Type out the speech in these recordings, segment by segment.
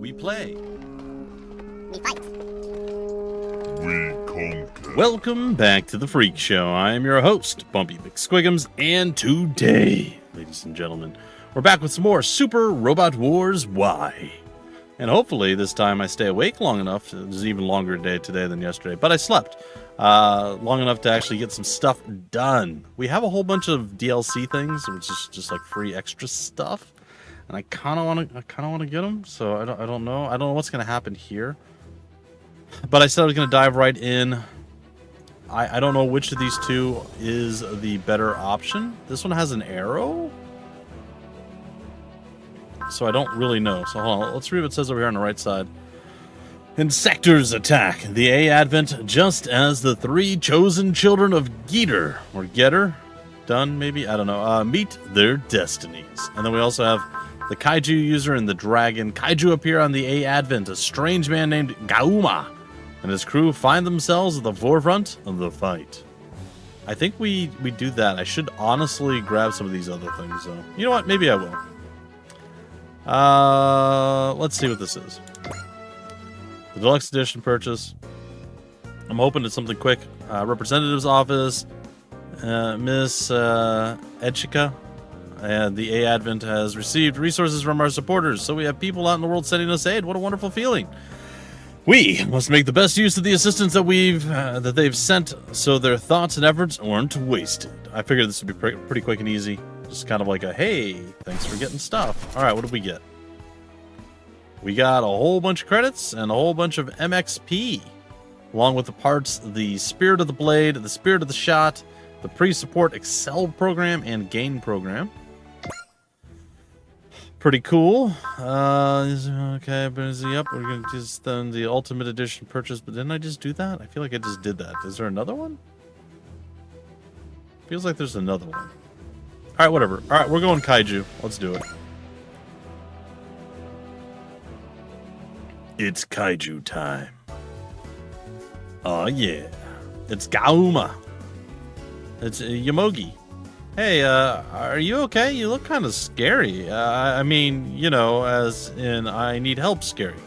We play. We fight. We conquer. Welcome back to the Freak Show. I am your host, Bumpy McSquigums, and today, ladies and gentlemen, we're back with some more Super Robot Wars Y. And hopefully this time I stay awake long enough. It was an even longer day today than yesterday, but I slept long enough to actually get some stuff done. We have a whole bunch of DLC things, which is just like free extra stuff, and I kind of want to get them. So I don't know what's gonna happen here. But I said I was going to dive right in. I don't know which of these two is the better option. This one has an arrow, so I don't really know. So hold on, let's read what it says over here on the right side. Insectors attack the A Advent just as the three chosen children of Geeter, or Getter, done maybe? I don't know. Meet their destinies. And then we also have the Kaiju user and the dragon. Kaiju appear on the A Advent. A strange man named Gauma and his crew find themselves at the forefront of the fight. I think we do that. I should honestly grab some of these other things, though. You know what? Maybe I will. Let's see what this is. The deluxe edition purchase. I'm hoping it's something quick. Representative's office. Miss Edchika. And the A Advent has received resources from our supporters, so we have people out in the world sending us aid. What a wonderful feeling. We must make the best use of the assistance that they've sent, so their thoughts and efforts weren't wasted. I figured this would be pretty quick and easy. Just kind of like a, hey, thanks for getting stuff. All right, what did we get? We got a whole bunch of credits and a whole bunch of MXP, along with the parts, the Spirit of the Blade, the Spirit of the Shot, the Pre-Support Excel program, and Gain program. Pretty cool. Okay, but yep, we're gonna just then the Ultimate Edition purchase. But didn't I just do that? I feel like I just did that. Is there another one? Feels like there's another one. All right, whatever. All right, we're going Kaiju. Let's do it. It's Kaiju time. Oh yeah, it's Gauma. It's Yomogi. Hey, are you okay? You look kind of scary. I mean, you know, as in I need help scary.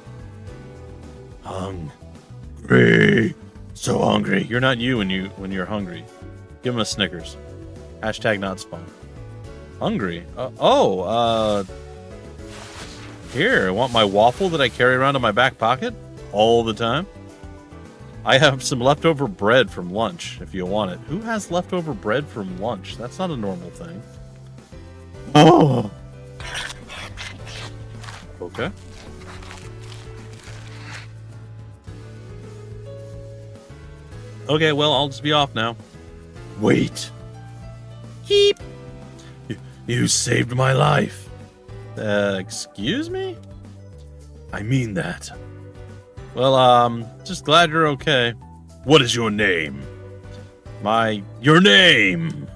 Hungry. So hungry. You're not you when you're hungry. Give him a Snickers. Hashtag not spawn. Hungry. Here, want my waffle that I carry around in my back pocket all the time? I have some leftover bread from lunch, if you want it. Who has leftover bread from lunch? That's not a normal thing. Oh! Okay. Okay, well, I'll just be off now. Wait! Heep! You saved my life. Excuse me? I mean that. Well, just glad you're okay. What is your name? Your name!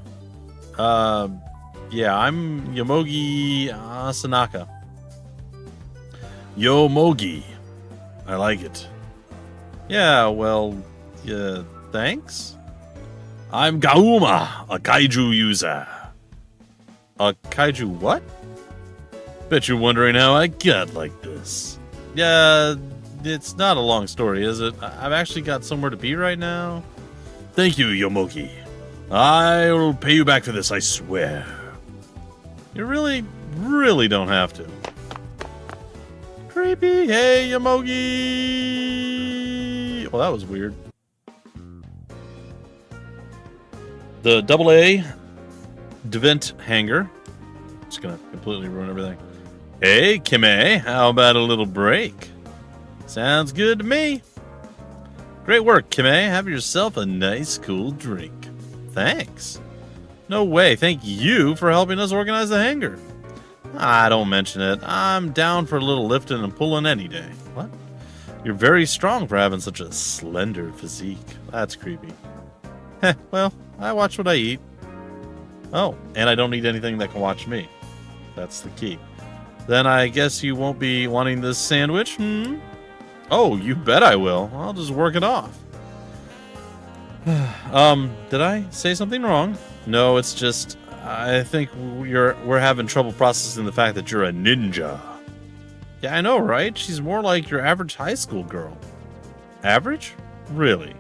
Yeah, I'm Yomogi Asanaka. Yomogi. I like it. Yeah, well, thanks? I'm Gauma, a Kaiju user. A Kaiju what? Bet you're wondering how I got like this. Yeah, it's not a long story, is it? I've actually got somewhere to be right now. Thank you, Yomogi. I'll pay you back for this, I swear. You really, really don't have to. Creepy. Hey, Yomogi. Well, that was weird. The AA Devent hanger. Just gonna completely ruin everything. Hey, Kime, how about a little break? Sounds good to me. Great work, Kime. Have yourself a nice, cool drink. Thanks. No way. Thank you for helping us organize the hangar. Don't mention it. I'm down for a little lifting and pulling any day. What? You're very strong for having such a slender physique. That's creepy. Heh, well, I watch what I eat. Oh, and I don't eat anything that can watch me. That's the key. Then I guess you won't be wanting this sandwich, Oh, you bet I will. I'll just work it off. Did I say something wrong? No, it's just I think we're having trouble processing the fact that you're a ninja. Yeah, I know, right? She's more like your average high school girl. Average? Really?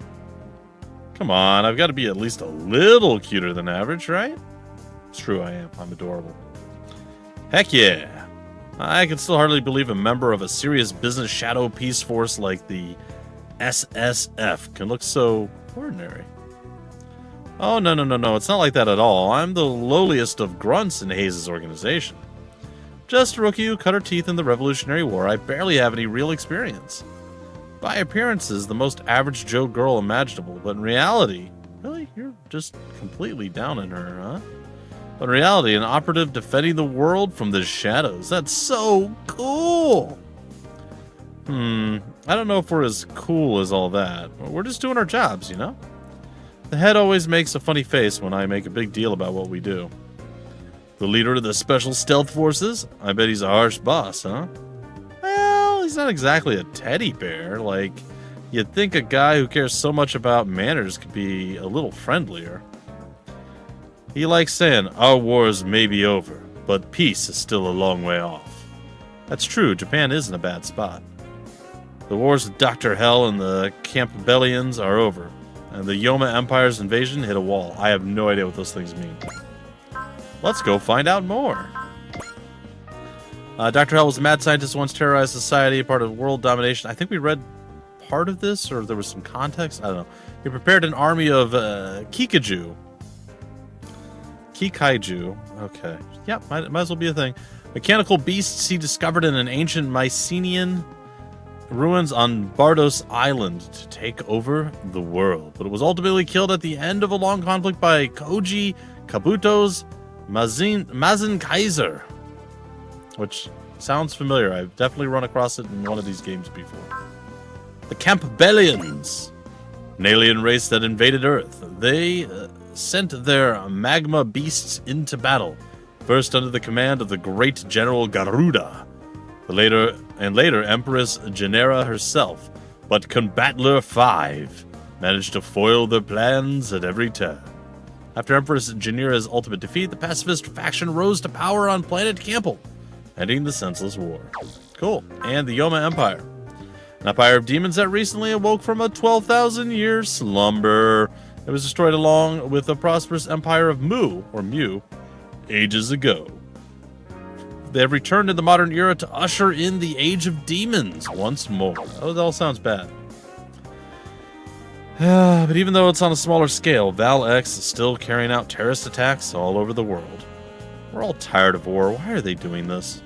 Come on, I've got to be at least a little cuter than average, right? It's true, I am. I'm adorable. Heck yeah. I can still hardly believe a member of a serious business shadow peace force like the SSF can look so ordinary. Oh, no. It's not like that at all. I'm the lowliest of grunts in Hayes' organization. Just a rookie who cut her teeth in the Revolutionary War. I barely have any real experience. By appearances, the most average Joe girl imaginable, but in reality, really, you're just completely down in her, huh? But in reality, an operative defending the world from the shadows. That's so cool! I don't know if we're as cool as all that. We're just doing our jobs, you know? The head always makes a funny face when I make a big deal about what we do. The leader of the Special Stealth Forces? I bet he's a harsh boss, huh? Well, he's not exactly a teddy bear. Like, you'd think a guy who cares so much about manners could be a little friendlier. He likes saying, our wars may be over, but peace is still a long way off. That's true, Japan isn't a bad spot. The wars with Dr. Hell and the Campbellians are over, and the Yoma Empire's invasion hit a wall. I have no idea what those things mean. Let's go find out more. Dr. Hell was a mad scientist who once terrorized society, part of world domination. I think we read part of this, or there was some context. I don't know. He prepared an army of Kikaiju. Okay. Yeah, might as well be a thing. Mechanical beasts he discovered in an ancient Mycenaean ruins on Bardos Island to take over the world. But it was ultimately killed at the end of a long conflict by Koji Kabuto's Mazin Kaiser. Which sounds familiar. I've definitely run across it in one of these games before. The Campbellians. An alien race that invaded Earth. They sent their magma beasts into battle, first under the command of the great General Garuda, later Empress Genera herself, but Combattler 5 managed to foil their plans at every turn. After Empress Genera's ultimate defeat, the pacifist faction rose to power on planet Campbell, ending the senseless war. Cool. And the Yoma Empire. An empire of demons that recently awoke from a 12,000-year slumber. It was destroyed along with the prosperous empire of Mu, or Mu, ages ago. They have returned in the modern era to usher in the Age of Demons once more. Oh, that all sounds bad. But even though it's on a smaller scale, Val X is still carrying out terrorist attacks all over the world. We're all tired of war. Why are they doing this?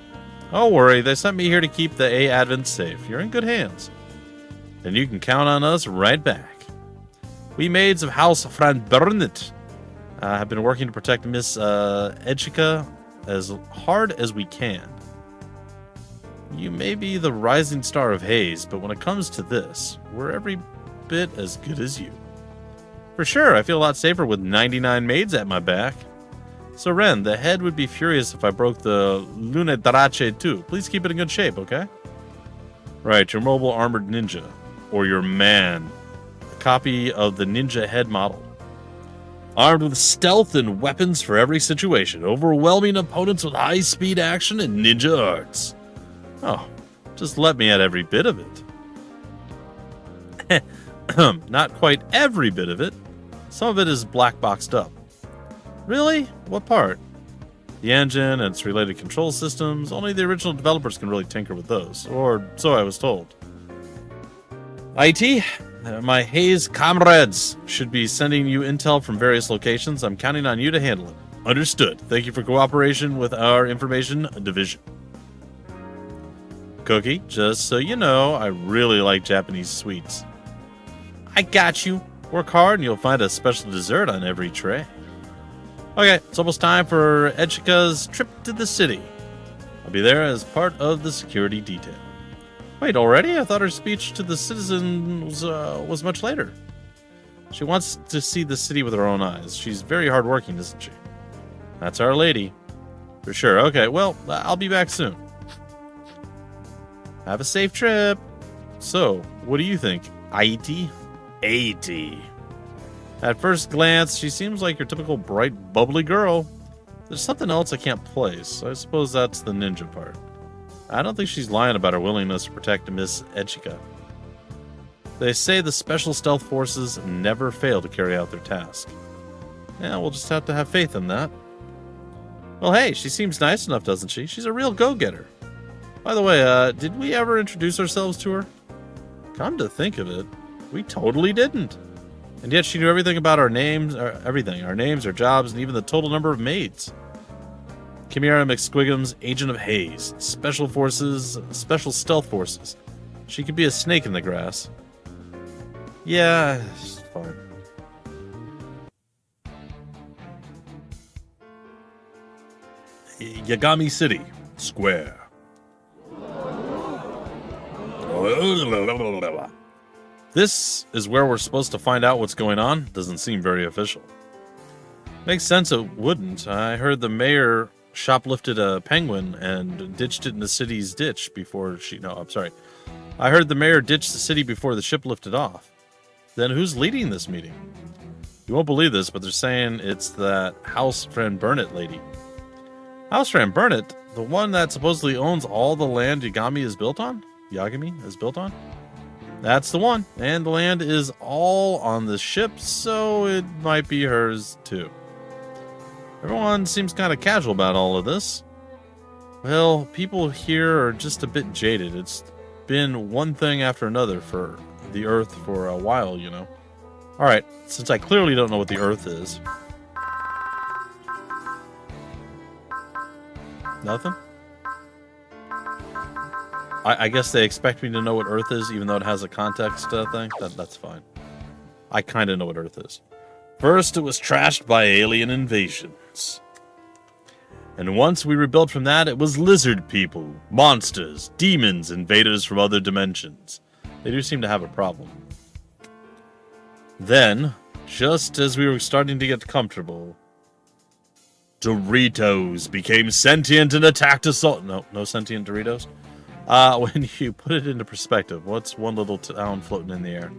Don't worry, they sent me here to keep the A Advent safe. You're in good hands. And you can count on us right back. We maids of House Franbernet have been working to protect Miss Edgika as hard as we can. You may be the rising star of Hayes, but when it comes to this, we're every bit as good as you. For sure, I feel a lot safer with 99 maids at my back. So Ren, the head would be furious if I broke the Lunedrache too. Please keep it in good shape, okay? Right, your mobile armored ninja. Or your man. A copy of the ninja head model. Armed with stealth and weapons for every situation. Overwhelming opponents with high-speed action and ninja arts. Oh, just let me at every bit of it. Not quite every bit of it. Some of it is black boxed up. Really? What part? The engine and its related control systems. Only the original developers can really tinker with those. Or so I was told. IT, my Hayes comrades should be sending you intel from various locations. I'm counting on you to handle it. Understood. Thank you for cooperation with our information division. Cookie, just so you know, I really like Japanese sweets. I got you. Work hard and you'll find a special dessert on every tray. Okay, it's almost time for Edgika's trip to the city. I'll be there as part of the security detail. Wait, already? I thought her speech to the citizens was much later. She wants to see the city with her own eyes. She's very hardworking, isn't she? That's our lady. For sure. Okay, well, I'll be back soon. Have a safe trip. So, what do you think? IT? 80. At first glance, she seems like your typical bright, bubbly girl. There's something else I can't place. I suppose that's the ninja part. I don't think she's lying about her willingness to protect Miss Echika. They say the Special Stealth Forces never fail to carry out their task. Yeah, we'll just have to have faith in that. Well, hey, she seems nice enough, doesn't she? She's a real go-getter. By the way, did we ever introduce ourselves to her? Come to think of it, we totally didn't. And yet she knew everything about our names, everything. Our names, our jobs, and even the total number of maids. Chimera McSquigums, Agent of Haze, Special Forces, Special Stealth Forces. She could be a snake in the grass. Yeah, it's fine. Yagami City, Square. This is where we're supposed to find out what's going on. Doesn't seem very official. Makes sense it wouldn't. I heard the mayor shoplifted a penguin and ditched it in the city's ditch before she... No, I'm sorry. I heard the mayor ditched the city before the ship lifted off. Then who's leading this meeting? You won't believe this, but they're saying it's that House Fran Burnett lady. House Fran Burnett? The one that supposedly owns all the land Yagami is built on? Yagami is built on? That's the one. And the land is all on the ship, so it might be hers too. Everyone seems kind of casual about all of this. Well, people here are just a bit jaded. It's been one thing after another for the Earth for a while, you know. Alright, since I clearly don't know what the Earth is. Nothing? I guess they expect me to know what Earth is, even though it has a context thing. That's fine. I kind of know what Earth is. First, it was trashed by alien invasions. And once we rebuilt from that, it was lizard people, monsters, demons, invaders from other dimensions. They do seem to have a problem. Then, just as we were starting to get comfortable, Doritos became sentient and attacked us all. No sentient Doritos? When you put it into perspective, what's one little town floating in the air?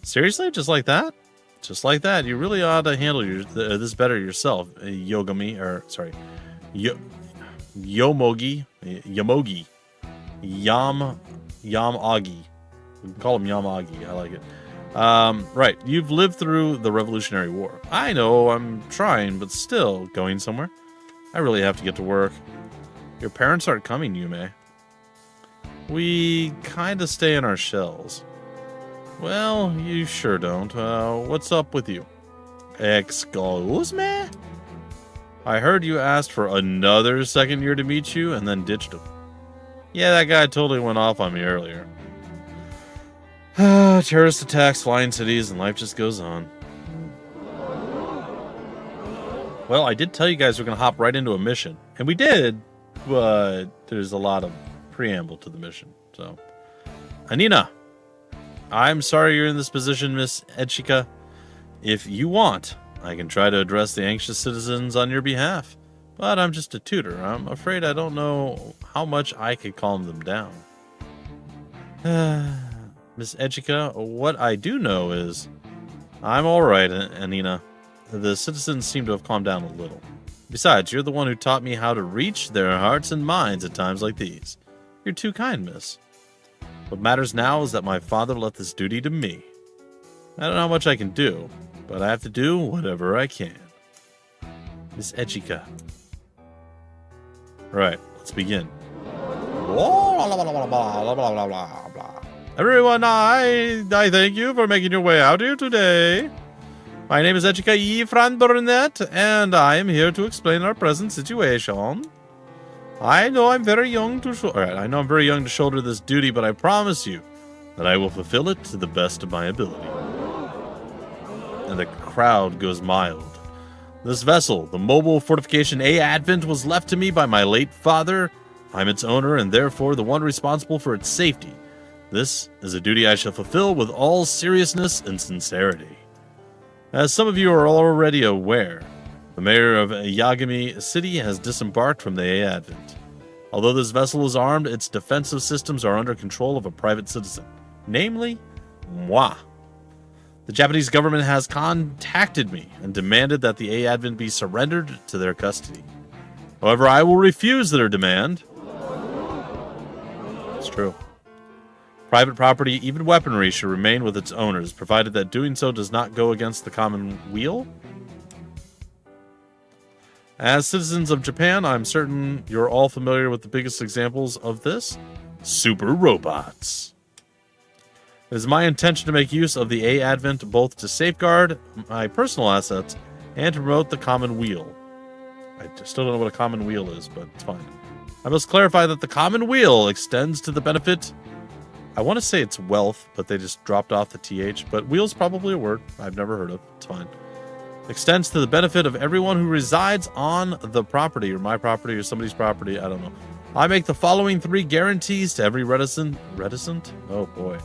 Seriously? Just like that? Just like that. You really ought to handle this better yourself, Yomogi. Yamagi. We can call him Yamagi. I like it. Right. You've lived through the Revolutionary War. I know, I'm trying, but still, going somewhere? I really have to get to work. Your parents aren't coming, Yume. We kinda stay in our shells. Well, you sure don't. What's up with you? Excuse me? I heard you asked for another second year to meet you and then ditched him. Yeah, that guy totally went off on me earlier. Terrorist attacks, flying cities, and life just goes on. Well, I did tell you guys we're going to hop right into a mission. And we did, but there's a lot of preamble to the mission. So, Anina, I'm sorry you're in this position, Miss Echika. If you want, I can try to address the anxious citizens on your behalf. But I'm just a tutor. I'm afraid I don't know how much I could calm them down. Miss Echika, what I do know is I'm alright, Anina. The citizens seem to have calmed down a little. Besides, you're the one who taught me how to reach their hearts and minds at times like these. You're too kind, miss. What matters now is that my father left this duty to me. I don't know how much I can do, but I have to do whatever I can. Miss Echika. Right, let's begin. Everyone, I thank you for making your way out here today. My name is Echika E. Fran Burnett, and I am here to explain our present situation. I know I'm very young to shoulder this duty, but I promise you that I will fulfill it to the best of my ability. And the crowd goes mild. This vessel, the mobile fortification A Advent, was left to me by my late father. I'm its owner and therefore the one responsible for its safety. This is a duty I shall fulfill with all seriousness and sincerity. As some of you are already aware, the mayor of Yagami City has disembarked from the A Advent. Although this vessel is armed, its defensive systems are under control of a private citizen, namely, moi. The Japanese government has contacted me and demanded that the A Advent be surrendered to their custody. However, I will refuse their demand. It's true. Private property, even weaponry, should remain with its owners, provided that doing so does not go against the common weal. As citizens of Japan, I'm certain you're all familiar with the biggest examples of this. Super robots. It is my intention to make use of the A-Advent both to safeguard my personal assets and to promote the common weal. I still don't know what a common weal is, but it's fine. I must clarify that the common weal extends to the benefit... I want to say it's wealth, but they just dropped off the TH. But weal's probably a word I've never heard of. It's fine. Extends to the benefit of everyone who resides on the property, or my property, or somebody's property. I don't know. I make the following 3 guarantees to every resident? Oh boy.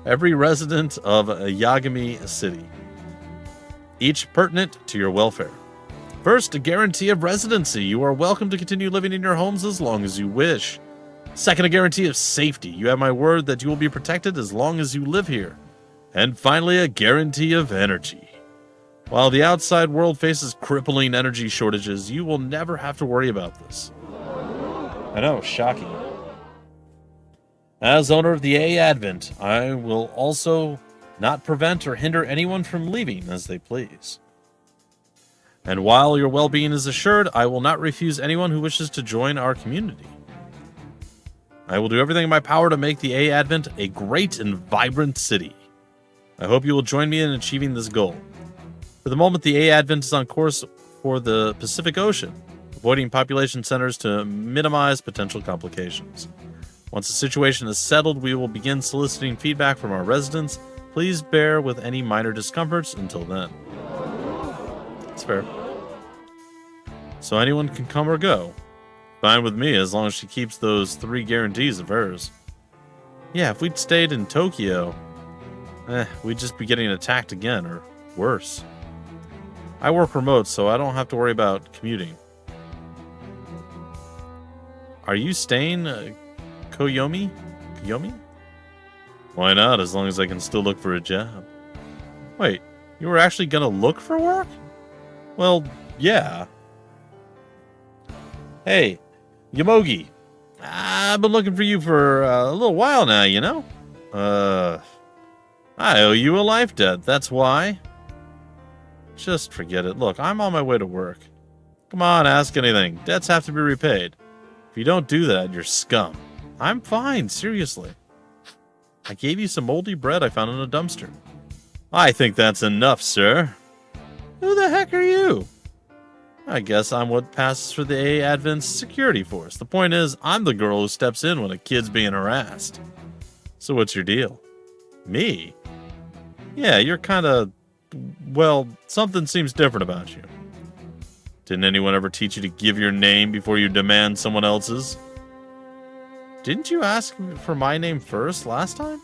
Every resident of Yagami City. Each pertinent to your welfare. First, a guarantee of residency. You are welcome to continue living in your homes as long as you wish. Second, a guarantee of safety. You have my word that you will be protected as long as you live here. And finally, a guarantee of energy. While the outside world faces crippling energy shortages, you will never have to worry about this. I know, shocking. As owner of the A-Advent, I will also not prevent or hinder anyone from leaving as they please. And while your well-being is assured, I will not refuse anyone who wishes to join our community. I will do everything in my power to make the A-Advent a great and vibrant city. I hope you will join me in achieving this goal. For the moment, the A-Advent is on course for the Pacific Ocean, avoiding population centers to minimize potential complications. Once the situation is settled, we will begin soliciting feedback from our residents. Please bear with any minor discomforts until then. That's fair. So anyone can come or go. Fine with me, as long as she keeps those 3 guarantees of hers. Yeah, if we'd stayed in Tokyo, we'd just be getting attacked again, or worse. I work remote, so I don't have to worry about commuting. Are you staying, Koyomi? Koyomi? Why not, as long as I can still look for a job? Wait, you were actually gonna look for work? Well, yeah. Hey, Yamogi, I've been looking for you for a little while now, you know? I owe you a life debt, that's why. Just forget it. Look, I'm on my way to work. Come on, ask anything. Debts have to be repaid. If you don't do that, you're scum. I'm fine, seriously. I gave you some moldy bread I found in a dumpster. I think that's enough, sir. Who the heck are you? I guess I'm what passes for the A-Advent's security force. The point is, I'm the girl who steps in when a kid's being harassed. So what's your deal? Me? Yeah, you're kinda... well, something seems different about you. Didn't anyone ever teach you to give your name before you demand someone else's? Didn't you ask for my name first last time?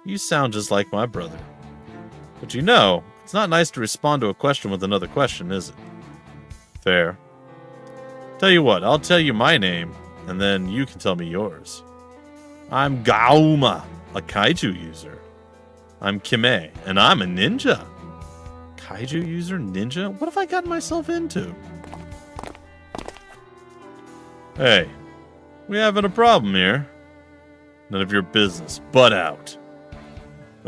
You sound just like my brother. But you know, it's not nice to respond to a question with another question, is it? Fair. Tell you what, I'll tell you my name, and then you can tell me yours. I'm Gauma, a kaiju user. I'm Kime, and I'm a ninja. Kaiju user, ninja? What have I gotten myself into? Hey, we having a problem here. None of your business. Butt out.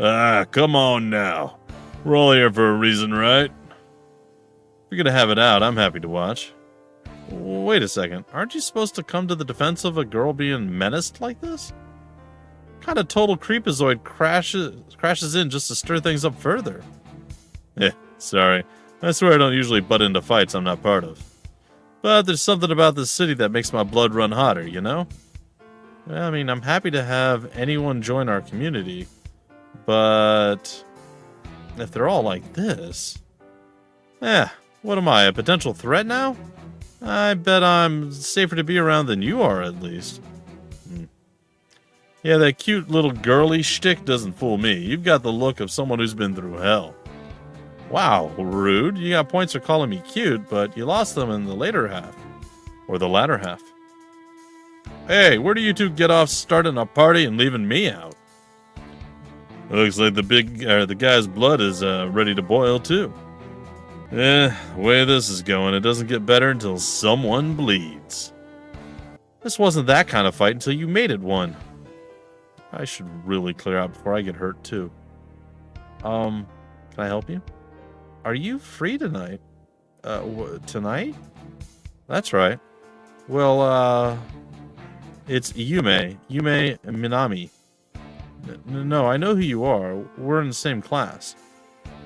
Ah, come on now. We're all here for a reason, right? If you're gonna have it out, I'm happy to watch. Wait a second. Aren't you supposed to come to the defense of a girl being menaced like this? What kind of total creepazoid crashes in just to stir things up further? Sorry. I swear I don't usually butt into fights I'm not part of. But there's something about this city that makes my blood run hotter, you know? I mean, I'm happy to have anyone join our community, but if they're all like this... what am I, a potential threat now? I bet I'm safer to be around than you are, at least. Yeah, that cute little girly shtick doesn't fool me. You've got the look of someone who's been through hell. Wow, rude. You got points for calling me cute, but you lost them in the later half. Or the latter half. Hey, where do you two get off starting a party and leaving me out? It looks like the guy's blood is ready to boil, too. The way this is going, it doesn't get better until someone bleeds. This wasn't that kind of fight until you made it one. I should really clear out before I get hurt, too. Can I help you? Are you free tonight? Tonight? That's right. Well, it's Yume Minami. No, I know who you are. We're in the same class.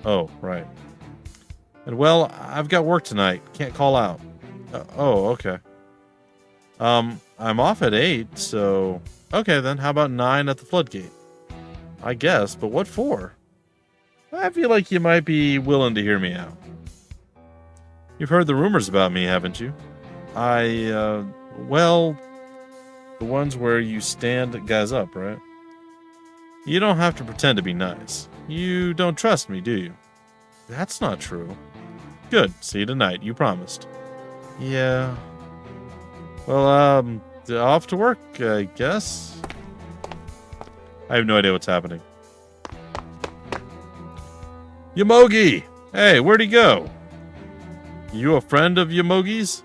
Oh, right. And well, I've got work tonight. Can't call out. Oh, okay. I'm off at 8, so... Okay, then. How about 9 at the floodgate? I guess, but what for? I feel like you might be willing to hear me out. You've heard the rumors about me, haven't you? Well... The ones where you stand guys up, right? You don't have to pretend to be nice. You don't trust me, do you? That's not true. Good. See you tonight. You promised. Yeah. Well, off to work, I guess. I have no idea what's happening. Yomogi! Hey, where'd he go? You a friend of Yomogi's?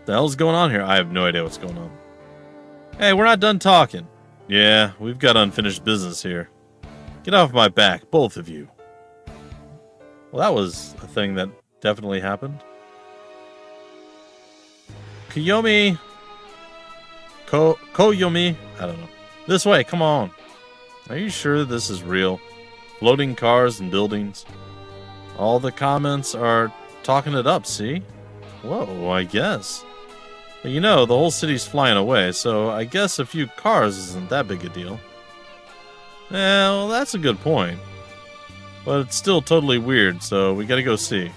The hell's going on here? I have no idea what's going on. Hey, we're not done talking. Yeah, we've got unfinished business here. Get off my back, both of you. Well, that was a thing that definitely happened. Koyomi. Koyomi. I don't know. This way, come on. Are you sure this is real? Floating cars and buildings. All the comments are talking it up, see? Whoa, I guess. But you know, the whole city's flying away, so I guess a few cars isn't that big a deal. Well, that's a good point. But it's still totally weird, so we gotta go see.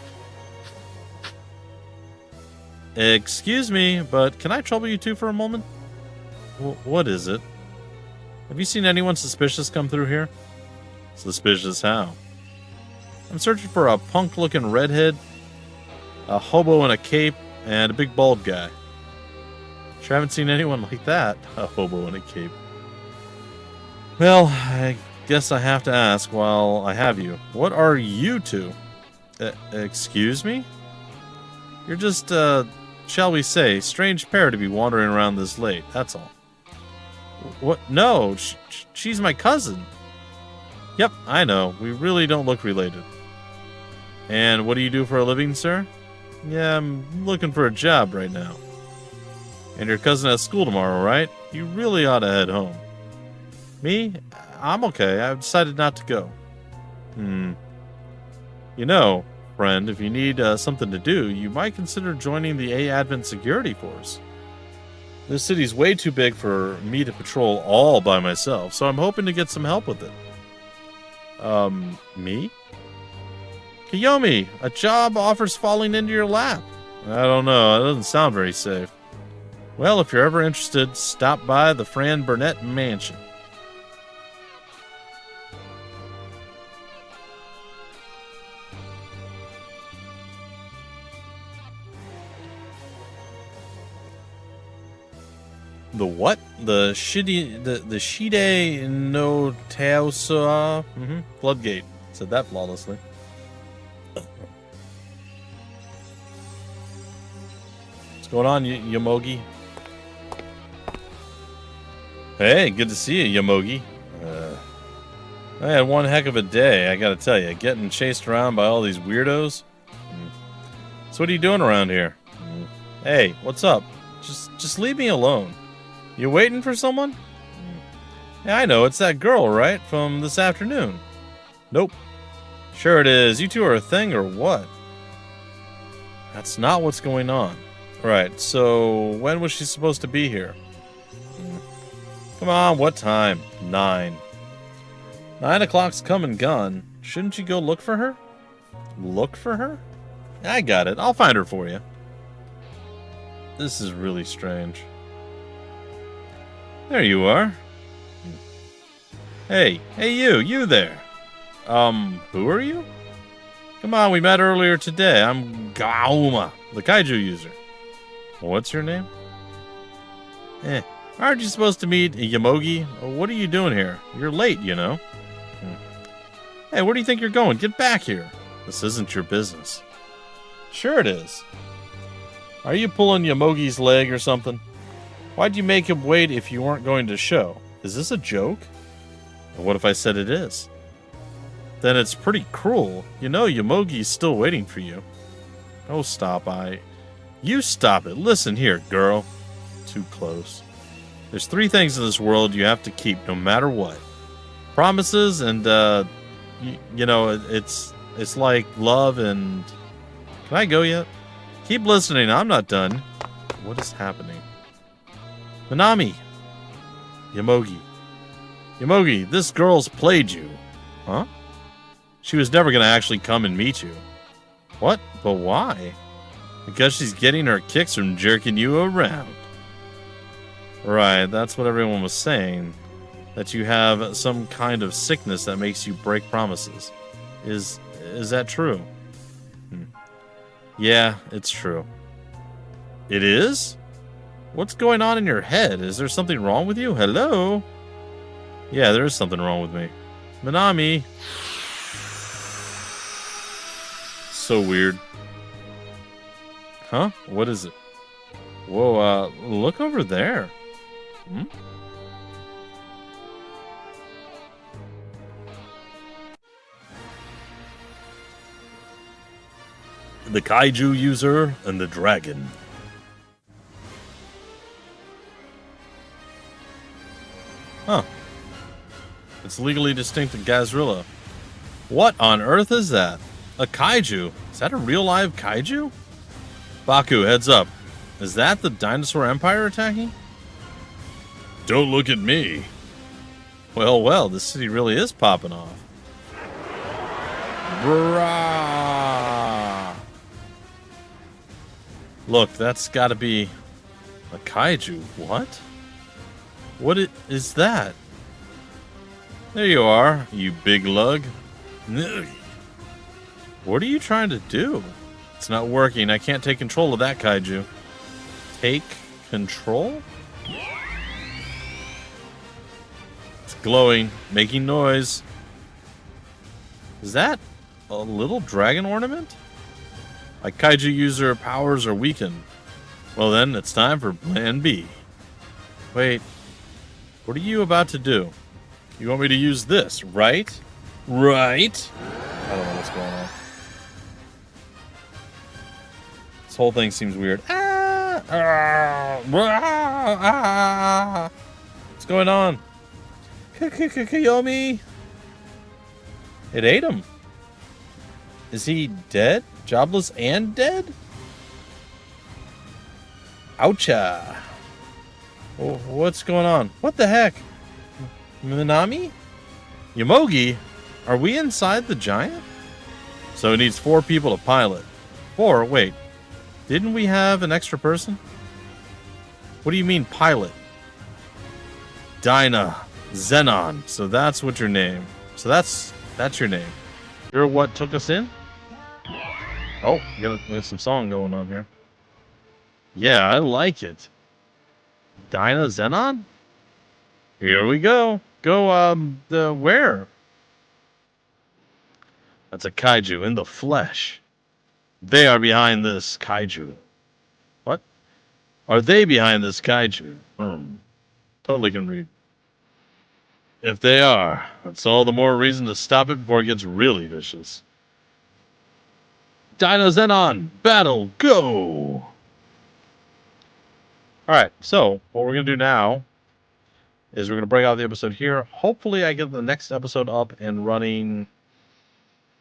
Excuse me, but can I trouble you two for a moment? What is it? Have you seen anyone suspicious come through here? Suspicious how? I'm searching for a punk-looking redhead, a hobo in a cape, and a big bald guy. Sure haven't seen anyone like that, a hobo in a cape. Well, I guess I have to ask while I have you. What are you two? Excuse me? You're just, shall we say, strange pair to be wandering around this late, that's all. What? No, she's my cousin. Yep, I know. We really don't look related. And what do you do for a living, sir? Yeah, I'm looking for a job right now. And your cousin has school tomorrow, right? You really ought to head home. Me? I'm okay. I've decided not to go. You know, friend, if you need something to do, you might consider joining the A Advent Security Force. This city's way too big for me to patrol all by myself, so I'm hoping to get some help with it. Me? Kiyomi, a job offers falling into your lap. I don't know, that doesn't sound very safe. Well, if you're ever interested, stop by the Fran Burnett Mansion. The what? The Shide no Taosa Floodgate. Said that flawlessly. What's going on, Yomogi? Hey, good to see you, Yomogi. I had one heck of a day, I gotta tell you. Getting chased around by all these weirdos. So what are you doing around here? Hey, what's up? Just leave me alone. You waiting for someone? Yeah, I know. It's that girl, right? From this afternoon. Nope. Sure it is. You two are a thing or what? That's not what's going on. Right, so when was she supposed to be here? Come on, what time? 9. 9 o'clock's come and gone. Shouldn't you go look for her? Look for her? I got it. I'll find her for you. This is really strange. There you are. Hey you there. Who are you? Come on, we met earlier today. I'm Gauma, the kaiju user. What's your name? Aren't you supposed to meet Yomogi? What are you doing here? You're late, you know. Hey, where do you think you're going? Get back here. This isn't your business. Sure it is. Are you pulling Yomogi's leg or something? Why'd you make him wait if you weren't going to show? Is this a joke? And what if I said it is? Then it's pretty cruel. You know Yomogi's still waiting for you. Oh, stop, You stop it. Listen here, girl. Too close. There's 3 things in this world you have to keep no matter what. Promises and, you know, it's like love and... Can I go yet? Keep listening. I'm not done. What is happening? Minami. Yomogi. Yomogi, this girl's played you. Huh? She was never going to actually come and meet you. What? But why? Because she's getting her kicks from jerking you around. Right, that's what everyone was saying. That you have some kind of sickness that makes you break promises. Is that true? Yeah, it's true. It is? What's going on in your head? Is there something wrong with you? Hello? Yeah, there is something wrong with me. Minami. So weird. Huh? What is it? Whoa, look over there. Hmm? The Kaiju User and the Dragon. Huh. It's legally distinct in Gazrilla. What on earth is that? A kaiju? Is that a real live kaiju? Baku, heads up. Is that the dinosaur empire attacking? Don't look at me. Well, this city really is popping off. Brah. Look, that's gotta be a kaiju. What? What is that? There you are, you big lug. What are you trying to do? It's not working. I can't take control of that kaiju. Take control? It's glowing, making noise. Is that a little dragon ornament? My kaiju user powers are weakened. Well then, it's time for plan B. Wait, what are you about to do? You want me to use this, right? Right? I don't know what's going on. This whole thing seems weird. What's going on? Kiyomi? It ate him. Is he dead? Jobless and dead? Oucha. What's going on? What the heck? Minami? Yomogi? Are we inside the giant? So it needs 4 people to pilot. 4? Wait. Didn't we have an extra person? What do you mean pilot? Dinah. Zenon. So that's what your name. So that's your name. You're what took us in? Oh, we got some song going on here. Yeah, I like it. Dinah Zenon? Here we go. Go, where? That's a kaiju in the flesh. They are behind this kaiju. What? Are they behind this kaiju? Totally can read. If they are, that's all the more reason to stop it before it gets really vicious. Dino Zenon, battle, go! Alright, so what we're going to do now is we're going to break out the episode here. Hopefully I get the next episode up and running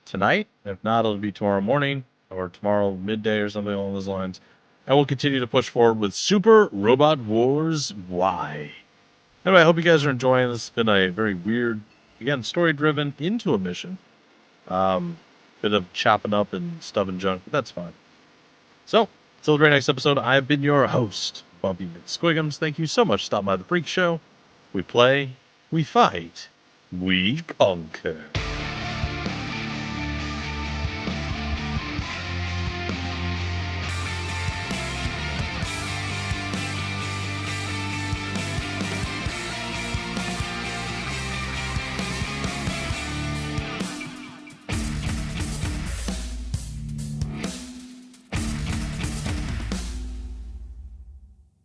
tonight. If not, it'll be tomorrow morning or tomorrow midday or something along those lines. And we'll continue to push forward with Super Robot Wars Y. Anyway, I hope you guys are enjoying this. It's been a very weird, again, story-driven into a mission. Bit of chopping up and stuff and junk, but that's fine. So, until the very next episode, I've been your host, Bumpy McSquigums. Thank you so much for stopping by the Freak Show. We play, we fight, we conquer.